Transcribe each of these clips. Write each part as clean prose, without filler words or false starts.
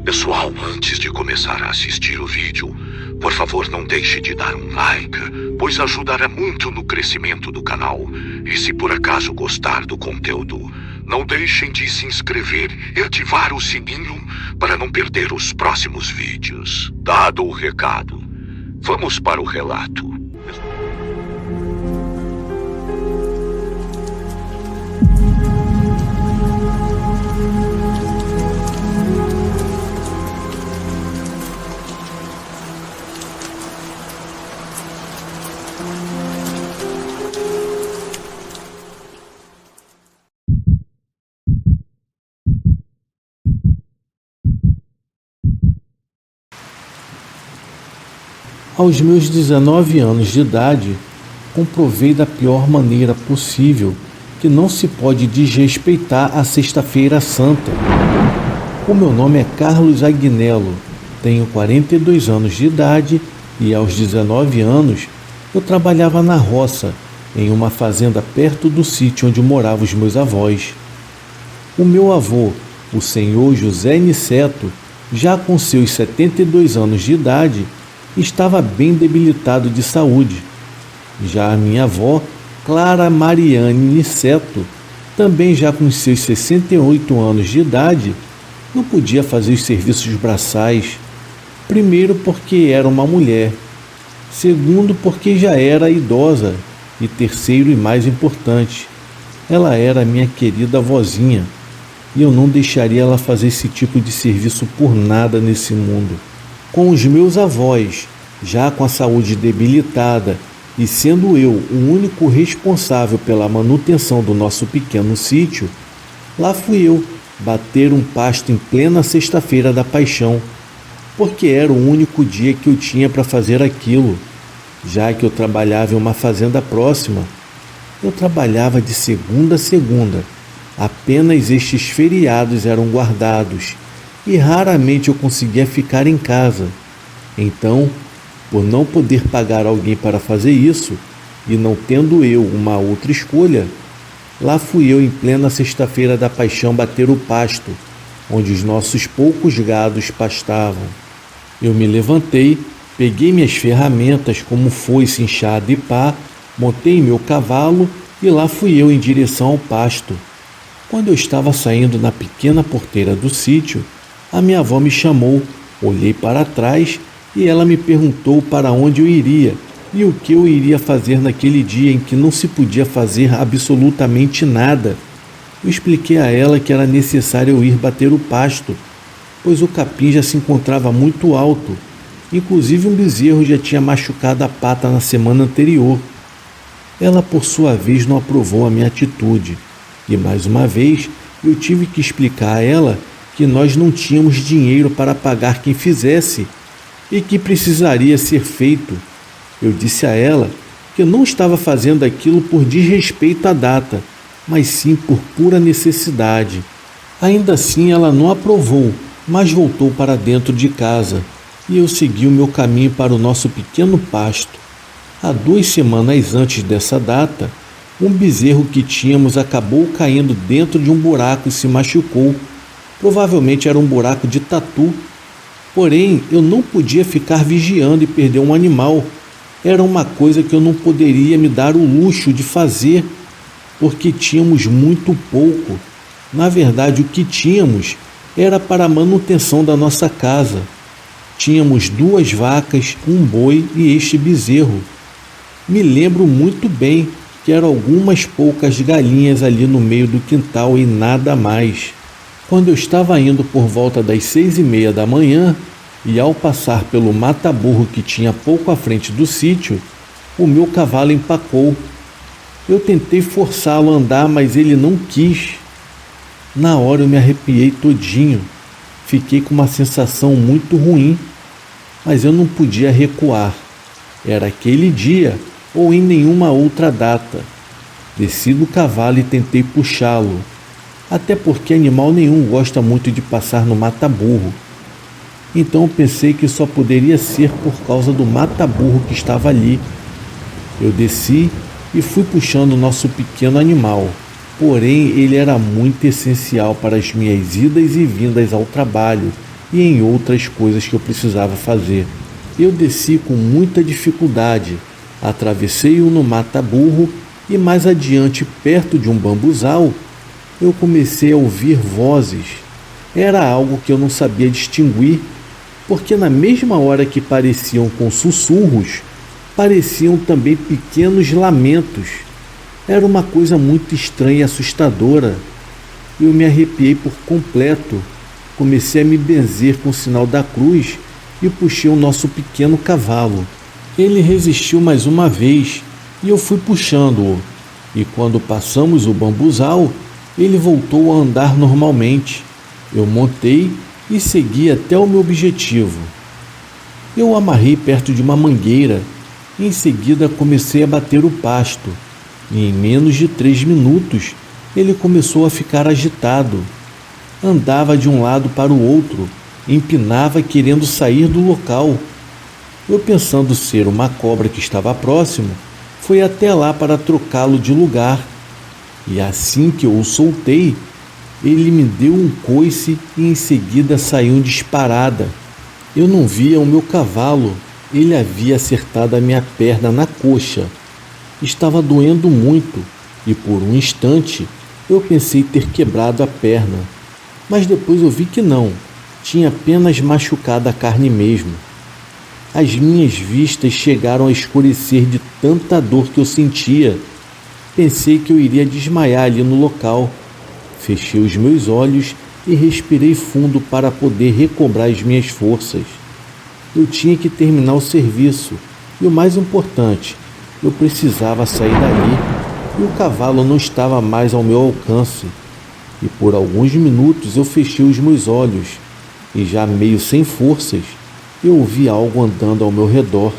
Pessoal, antes de começar a assistir o vídeo, por favor não deixe de dar um like, pois ajudará muito no crescimento do canal. E se por acaso gostar do conteúdo, não deixem de se inscrever e ativar o sininho para não perder os próximos vídeos. Dado o recado, vamos para o relato. Aos meus 19 anos de idade, comprovei da pior maneira possível que não se pode desrespeitar a Sexta-feira Santa. O meu nome é Carlos Agnello, tenho 42 anos de idade e aos 19 anos eu trabalhava na roça, em uma fazenda perto do sítio onde moravam os meus avós. O meu avô, o senhor José Niceto, já com seus 72 anos de idade, estava bem debilitado de saúde. Já a minha avó, Clara Mariane Niceto, também já com seus 68 anos de idade, não podia fazer os serviços braçais. Primeiro porque era uma mulher, segundo porque já era idosa e terceiro e mais importante, ela era minha querida vozinha e eu não deixaria ela fazer esse tipo de serviço por nada nesse mundo. Com os meus avós, já com a saúde debilitada e sendo eu o único responsável pela manutenção do nosso pequeno sítio, lá fui eu bater um pasto em plena Sexta-feira da Paixão, porque era o único dia que eu tinha para fazer aquilo, já que eu trabalhava em uma fazenda próxima. Eu trabalhava de segunda a segunda, apenas estes feriados eram guardados e raramente eu conseguia ficar em casa. Então, por não poder pagar alguém para fazer isso, e não tendo eu uma outra escolha, lá fui eu em plena Sexta-feira da Paixão bater o pasto, onde os nossos poucos gados pastavam. Eu me levantei, peguei minhas ferramentas como foice, enxada e pá, montei meu cavalo e lá fui eu em direção ao pasto. Quando eu estava saindo na pequena porteira do sítio, a minha avó me chamou, olhei para trás e ela me perguntou para onde eu iria e o que eu iria fazer naquele dia em que não se podia fazer absolutamente nada. Eu expliquei a ela que era necessário eu ir bater o pasto, pois o capim já se encontrava muito alto, inclusive um bezerro já tinha machucado a pata na semana anterior. Ela, por sua vez, não aprovou a minha atitude. E mais uma vez eu tive que explicar a ela que nós não tínhamos dinheiro para pagar quem fizesse e que precisaria ser feito. Eu disse a ela que eu não estava fazendo aquilo por desrespeito à data, mas sim por pura necessidade. Ainda assim ela não aprovou, mas voltou para dentro de casa e eu segui o meu caminho para o nosso pequeno pasto. Há 2 semanas antes dessa data, um bezerro que tínhamos acabou caindo dentro de um buraco e se machucou. Provavelmente era um buraco de tatu. Porém, eu não podia ficar vigiando e perder um animal. Era uma coisa que eu não poderia me dar o luxo de fazer, porque tínhamos muito pouco. Na verdade, o que tínhamos era para a manutenção da nossa casa. Tínhamos 2 vacas, um boi e este bezerro. Me lembro muito bem que eram algumas poucas galinhas ali no meio do quintal e nada mais. Quando eu estava indo por volta das 6h30 da manhã, e ao passar pelo mata-burro que tinha pouco à frente do sítio, o meu cavalo empacou. Eu tentei forçá-lo a andar, mas ele não quis. Na hora eu me arrepiei todinho. Fiquei com uma sensação muito ruim, mas eu não podia recuar. Era aquele dia ou em nenhuma outra data. Desci do cavalo e tentei puxá-lo, até porque animal nenhum gosta muito de passar no mata-burro. Então eu pensei que só poderia ser por causa do mata-burro que estava ali. Eu desci e fui puxando o nosso pequeno animal, porém ele era muito essencial para as minhas idas e vindas ao trabalho e em outras coisas que eu precisava fazer. Eu desci com muita dificuldade, atravessei-o no mata-burro e mais adiante, perto de um bambuzal, eu comecei a ouvir vozes. Era algo que eu não sabia distinguir, porque na mesma hora que pareciam com sussurros, pareciam também pequenos lamentos. Era uma coisa muito estranha e assustadora. Eu me arrepiei por completo. Comecei a me benzer com o sinal da cruz e puxei o nosso pequeno cavalo. Ele resistiu mais uma vez e eu fui puxando-o. E quando passamos o bambuzal, ele voltou a andar normalmente. Eu montei e segui até o meu objetivo. Eu o amarrei perto de uma mangueira e em seguida comecei a bater o pasto. E em menos de 3 minutos ele começou a ficar agitado. Andava de um lado para o outro, empinava querendo sair do local. Eu, pensando ser uma cobra que estava próximo, fui até lá para trocá-lo de lugar. E assim que eu o soltei, ele me deu um coice e em seguida saiu em disparada. Eu não via o meu cavalo, ele havia acertado a minha perna na coxa. Estava doendo muito e por um instante eu pensei ter quebrado a perna. Mas depois eu vi que não, tinha apenas machucado a carne mesmo. As minhas vistas chegaram a escurecer de tanta dor que eu sentia. Pensei que eu iria desmaiar ali no local. Fechei os meus olhos e respirei fundo para poder recobrar as minhas forças. Eu tinha que terminar o serviço e o mais importante, eu precisava sair dali e o cavalo não estava mais ao meu alcance. E por alguns minutos eu fechei os meus olhos e já meio sem forças, eu ouvi algo andando ao meu redor.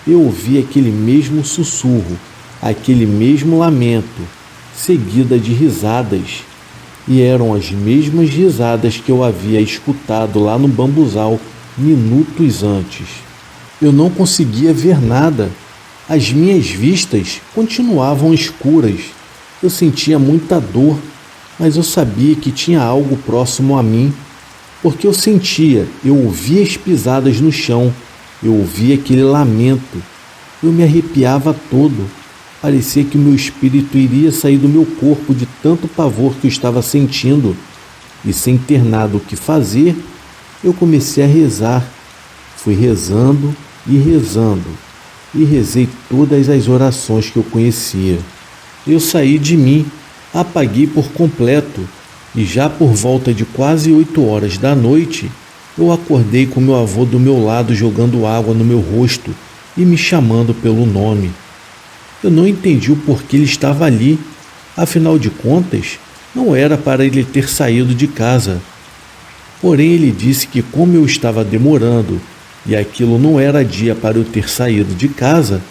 Eu ouvi aquele mesmo sussurro, aquele mesmo lamento, seguida de risadas. E eram as mesmas risadas que eu havia escutado lá no bambuzal minutos antes. Eu não conseguia ver nada. As minhas vistas continuavam escuras. Eu sentia muita dor, mas eu sabia que tinha algo próximo a mim. Porque eu ouvia as pisadas no chão, eu ouvia aquele lamento, eu me arrepiava todo, parecia que o meu espírito iria sair do meu corpo de tanto pavor que eu estava sentindo, e sem ter nada o que fazer, eu comecei a rezar. Fui rezando e rezando, e rezei todas as orações que eu conhecia. Eu saí de mim, apaguei por completo, e já por volta de quase 8 horas da noite, eu acordei com meu avô do meu lado jogando água no meu rosto e me chamando pelo nome. Eu não entendi o porquê ele estava ali, afinal de contas, não era para ele ter saído de casa. Porém, ele disse que como eu estava demorando e aquilo não era dia para eu ter saído de casa,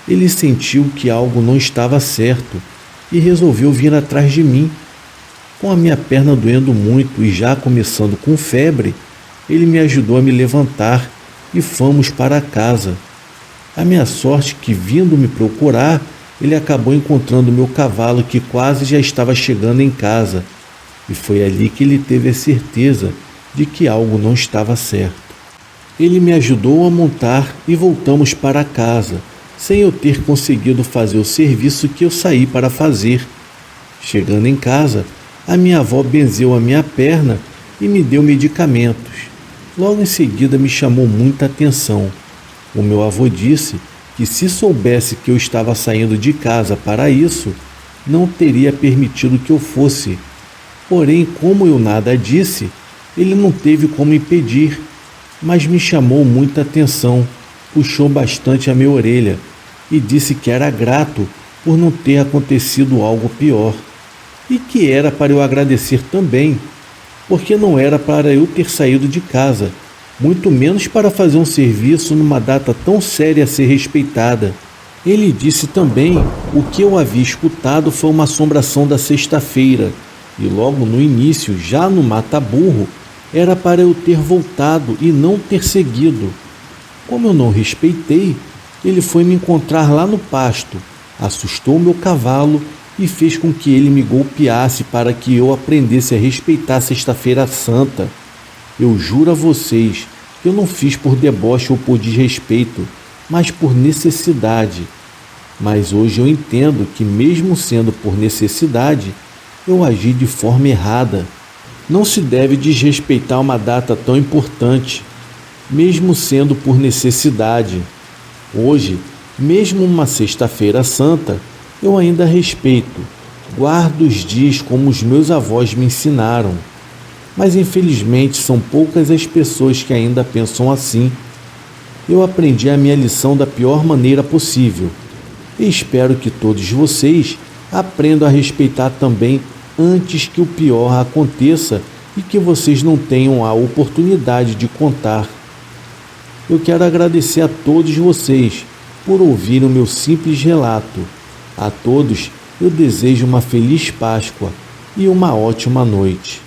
ele sentiu que algo não estava certo e resolveu vir atrás de mim. Com a minha perna doendo muito e já começando com febre, ele me ajudou a me levantar e fomos para casa. A minha sorte é que, vindo me procurar, ele acabou encontrando meu cavalo que quase já estava chegando em casa. E foi ali que ele teve a certeza de que algo não estava certo. Ele me ajudou a montar e voltamos para casa, sem eu ter conseguido fazer o serviço que eu saí para fazer. Chegando em casa, a minha avó benzeu a minha perna e me deu medicamentos. Logo em seguida me chamou muita atenção. O meu avô disse que se soubesse que eu estava saindo de casa para isso, não teria permitido que eu fosse. Porém, como eu nada disse, ele não teve como impedir, mas me chamou muita atenção, puxou bastante a minha orelha e disse que era grato por não ter acontecido algo pior. E que era para eu agradecer também, porque não era para eu ter saído de casa, muito menos para fazer um serviço numa data tão séria a ser respeitada. Ele disse também o que eu havia escutado foi uma assombração da sexta-feira, e logo no início, já no mata-burro, era para eu ter voltado e não ter seguido. Como eu não respeitei, ele foi me encontrar lá no pasto, assustou meu cavalo e fez com que ele me golpeasse para que eu aprendesse a respeitar a Sexta-feira Santa. Eu juro a vocês que eu não fiz por deboche ou por desrespeito, mas por necessidade. Mas hoje eu entendo que, mesmo sendo por necessidade, eu agi de forma errada. Não se deve desrespeitar uma data tão importante, mesmo sendo por necessidade. Hoje, mesmo uma sexta-feira santa, eu ainda respeito, guardo os dias como os meus avós me ensinaram. Mas infelizmente são poucas as pessoas que ainda pensam assim. Eu aprendi a minha lição da pior maneira possível. E espero que todos vocês aprendam a respeitar também antes que o pior aconteça e que vocês não tenham a oportunidade de contar. Eu quero agradecer a todos vocês por ouvirem o meu simples relato. A todos eu desejo uma feliz Páscoa e uma ótima noite.